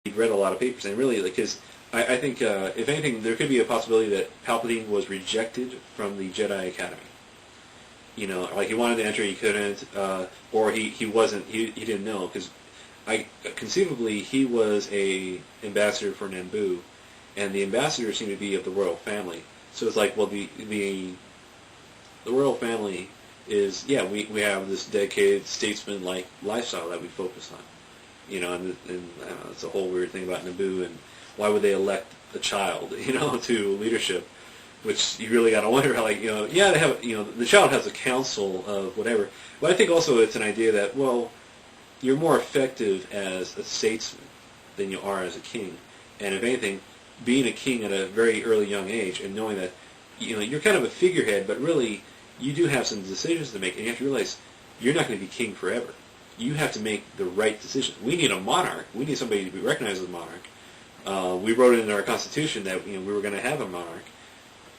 he'd read a lot of papers, and really, because I think, if anything, there could be a possibility that Palpatine was rejected from the Jedi Academy. You know, like he wanted to enter, he couldn't, or he wasn't, he didn't know, because conceivably he was a ambassador for Naboo, and the ambassadors seemed to be of the royal family. So it's like, well, the royal family is, yeah, we have this dedicated statesman-like lifestyle that we focus on. You know, and I don't know, it's a whole weird thing about Naboo, and why would they elect a child, you know, to leadership? Which you really got to wonder, like, you know, yeah, they have, you know, the child has a council of whatever, but I think also it's an idea that, well, you're more effective as a statesman than you are as a king, and if anything, being a king at a very early young age and knowing that, you know, you're kind of a figurehead, but really you do have some decisions to make, and you have to realize you're not going to be king forever. You have to make the right decisions. We need a monarch. We need somebody to be recognized as a monarch. We wrote it in our Constitution that, you know, we were going to have a monarch.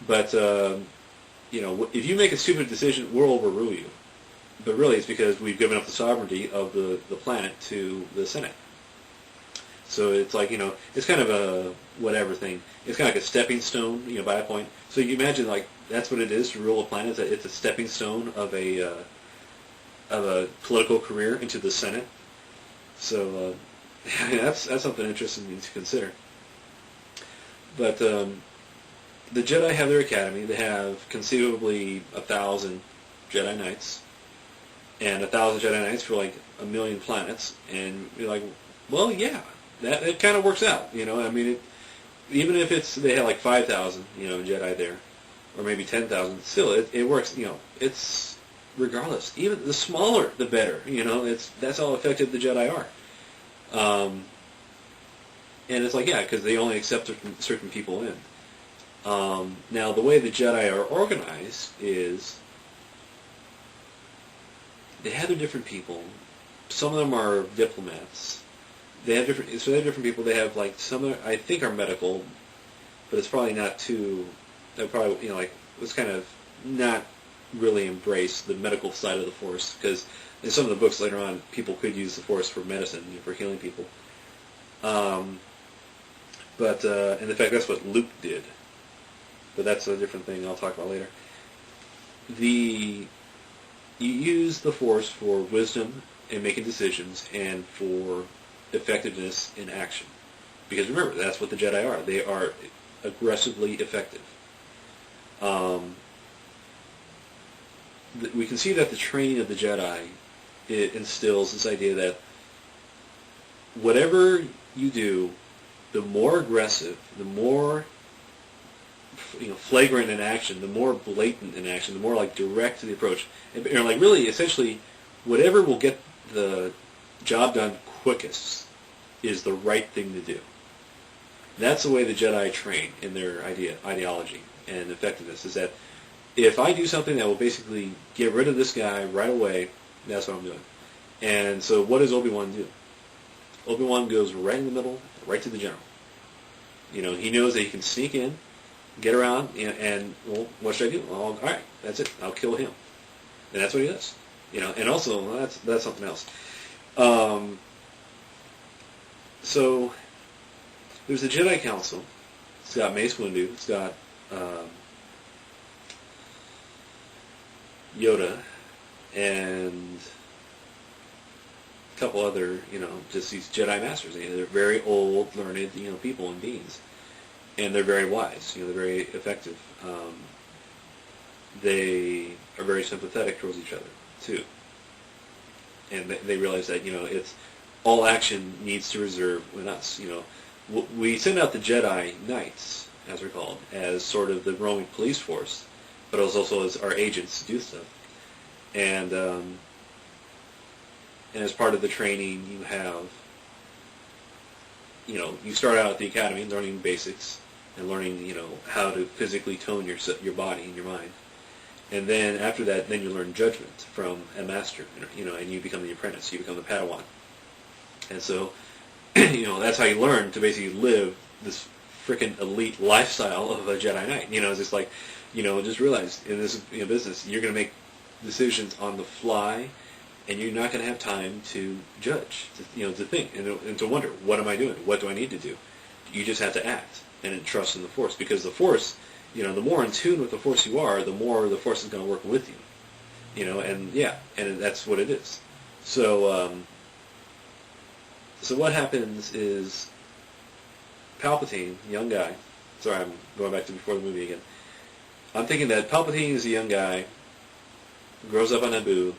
But, you know, if you make a stupid decision, we'll overrule you. But really it's because we've given up the sovereignty of the planet to the Senate. So it's like, you know, it's kind of a whatever thing. It's kind of like a stepping stone, you know, by that point. So you imagine, like, that's what it is to rule a planet. It's a stepping stone of a political career into the Senate. So that's something interesting to consider. But the Jedi have their academy. They have conceivably 1,000 Jedi Knights, and 1,000 Jedi Knights for like 1,000,000 planets. And you're like, well, yeah, that it kind of works out. You know, I mean, even if they have like 5,000, you know, Jedi there, or maybe 10,000, still it works. You know, it's regardless. Even the smaller, the better. You know, that's how effective the Jedi are. And it's like, yeah, because they only accept certain people in. Now, the way the Jedi are organized is they have their different people. Some of them are diplomats. They have different people. They have like some I think are medical, but it's probably not too. They probably, you know, like it's kind of not really embrace the medical side of the Force, because in some of the books later on, people could use the Force for medicine, you know, for healing people. But and in fact, that's what Luke did. But that's a different thing I'll talk about later. You use the Force for wisdom in making decisions and for effectiveness in action. Because remember, that's what the Jedi are. They are aggressively effective. We can see that the training of the Jedi, it instills this idea that whatever you do, the more aggressive, the more, you know, flagrant in action, the more blatant in action, the more like direct to the approach, and, you know, like really, essentially, whatever will get the job done quickest is the right thing to do. That's the way the Jedi train in their ideology and effectiveness, is that if I do something that will basically get rid of this guy right away, that's what I'm doing. And so what does Obi-Wan do? Obi-Wan goes right in the middle, right to the general. You know, he knows that he can sneak in, get around, and well, what should I do? Well, all right, that's it. I'll kill him. And that's what he does. You know, and also, well, that's something else. So there's the Jedi Council. It's got Mace Windu. It's got Yoda, and a couple other, you know, just these Jedi Masters. You know, they're very old, learned, you know, people and beings, and they're very wise. You know, they're very effective. They are very sympathetic towards each other too, and they realize that, you know, it's all action needs to reserve with us. You know, we send out the Jedi Knights, as they're called, as sort of the roaming police force, but also as our agents to do stuff. And as part of the training, you have, you know, you start out at the academy learning basics and learning, you know, how to physically tone your body and your mind. And then after that, then you learn judgment from a master, you know, and you become the apprentice, you become the Padawan. And so, you know, that's how you learn to basically live this freaking elite lifestyle of a Jedi Knight. You know, it's just like, you know, just realize in this, you know, business, you're going to make decisions on the fly, and you're not going to have time to judge, to think, and to wonder, what am I doing? What do I need to do? You just have to act and trust in the Force, because the Force, the more in tune with the Force you are, the more the Force is going to work with you, and that's what it is. So, so what happens is Palpatine, young guy. Sorry, I'm going back to before the movie again. I'm thinking that Palpatine is a young guy, grows up on Naboo.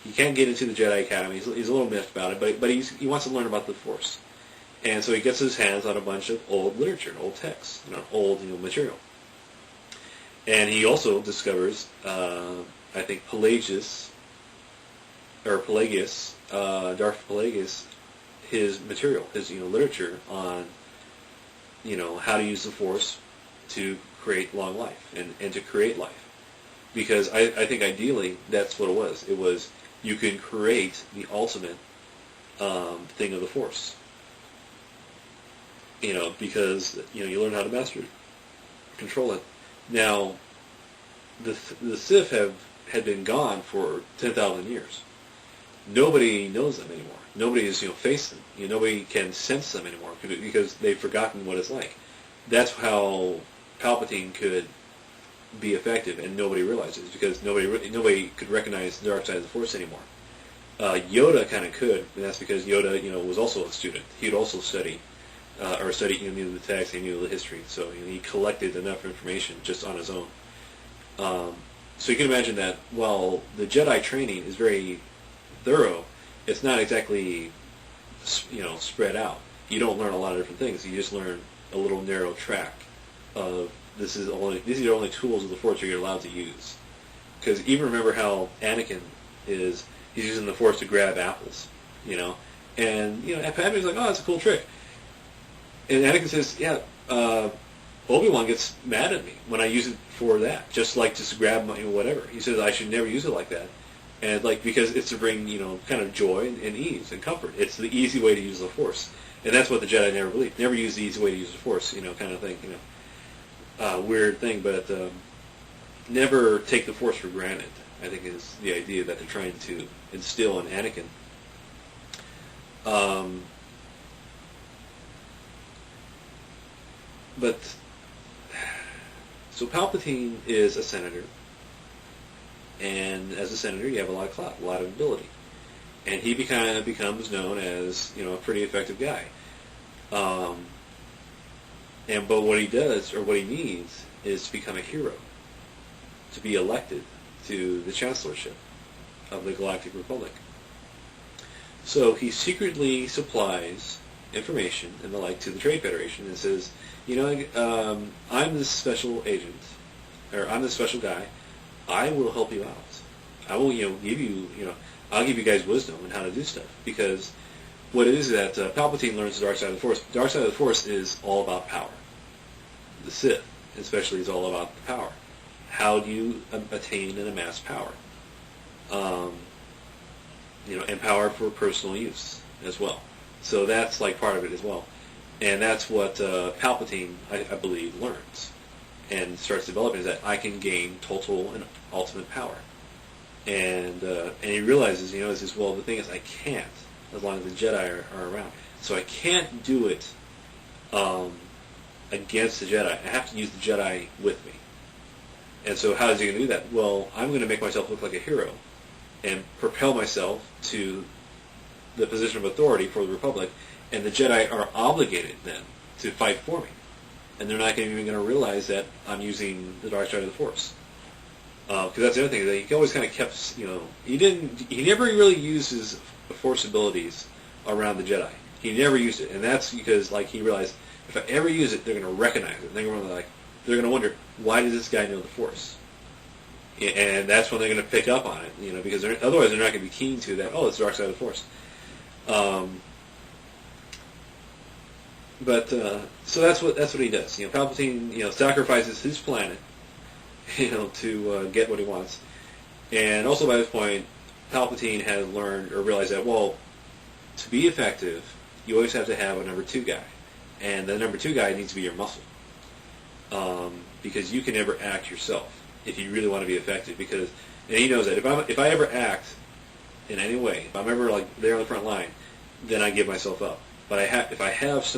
He can't get into the Jedi Academy. He's a little miffed about it, but he wants to learn about the Force. And so he gets his hands on a bunch of old literature, old texts, old material. And he also discovers, I think, Pelagius, Darth Pelagius, his material, his literature on how to use the Force to create long life and to create life. Because I think ideally that's what it was. It was, you can create the ultimate thing of the Force. Because you learn how to master it, control it. Now, the Sith had been gone for 10,000 years. Nobody knows them anymore. Nobody has faced them. Nobody can sense them anymore because they've forgotten what it's like. That's how Palpatine could be effective, and nobody realizes, because nobody could recognize the dark side of the Force anymore. Yoda kind of could, and that's because Yoda was also a student. He'd also study. He knew the text, he knew the history, so he collected enough information just on his own. So you can imagine that while the Jedi training is very thorough, it's not exactly spread out. You don't learn a lot of different things. You just learn a little narrow track of these are the only tools of the Force you're allowed to use. Because even remember how Anakin he's using the Force to grab apples, and Padme's like, oh, that's a cool trick. And Anakin says, yeah, Obi-Wan gets mad at me when I use it for that, just grab my, whatever. He says I should never use it like that. And because it's to bring, kind of joy and ease and comfort. It's the easy way to use the Force. And that's what the Jedi never believed. Never use the easy way to use the Force, kind of thing, weird thing, but never take the Force for granted, I think, is the idea that they're trying to instill in Anakin. So Palpatine is a senator, and as a senator you have a lot of clout, a lot of ability. And he kind of becomes known as, a pretty effective guy. But what he does, or what he needs, is to become a hero, to be elected to the chancellorship of the Galactic Republic. So he secretly supplies information and the like to the Trade Federation and says, I'm this special agent, or I'm this special guy. I will help you out. I will, give you, I'll give you guys wisdom on how to do stuff. Because what it is that Palpatine learns the dark side of the Force. The dark side of the Force is all about power. The Sith, especially, is all about power. How do you attain and amass power? And power for personal use as well. So that's part of it as well. And that's what Palpatine, I believe, learns and starts developing, is that I can gain total and ultimate power. And he realizes, the thing is, I can't, as long as the Jedi are around. So I can't do it against the Jedi. I have to use the Jedi with me. And so how is he going to do that? Well, I'm going to make myself look like a hero and propel myself to the position of authority for the Republic, and the Jedi are obligated then to fight for me. And they're not even going to realize that I'm using the dark side of the Force. Because that's the other thing, that he always kind of kept, he never really used his Force abilities around the Jedi. He never used it, and that's because, he realized, if I ever use it, they're going to recognize it. They're going to wonder, why does this guy know the Force? And that's when they're going to pick up on it, because otherwise they're not going to be keen to that, it's the dark side of the Force. So that's what he does. Palpatine, sacrifices his planet, to get what he wants. And also by this point, Palpatine has learned or realized that, to be effective, you always have to have a number 2 guy. And the number 2 guy needs to be your muscle. Because you can never act yourself if you really want to be effective. And he knows that if I ever act in any way, if I'm ever like there on the front line, then I give myself up. But if I have some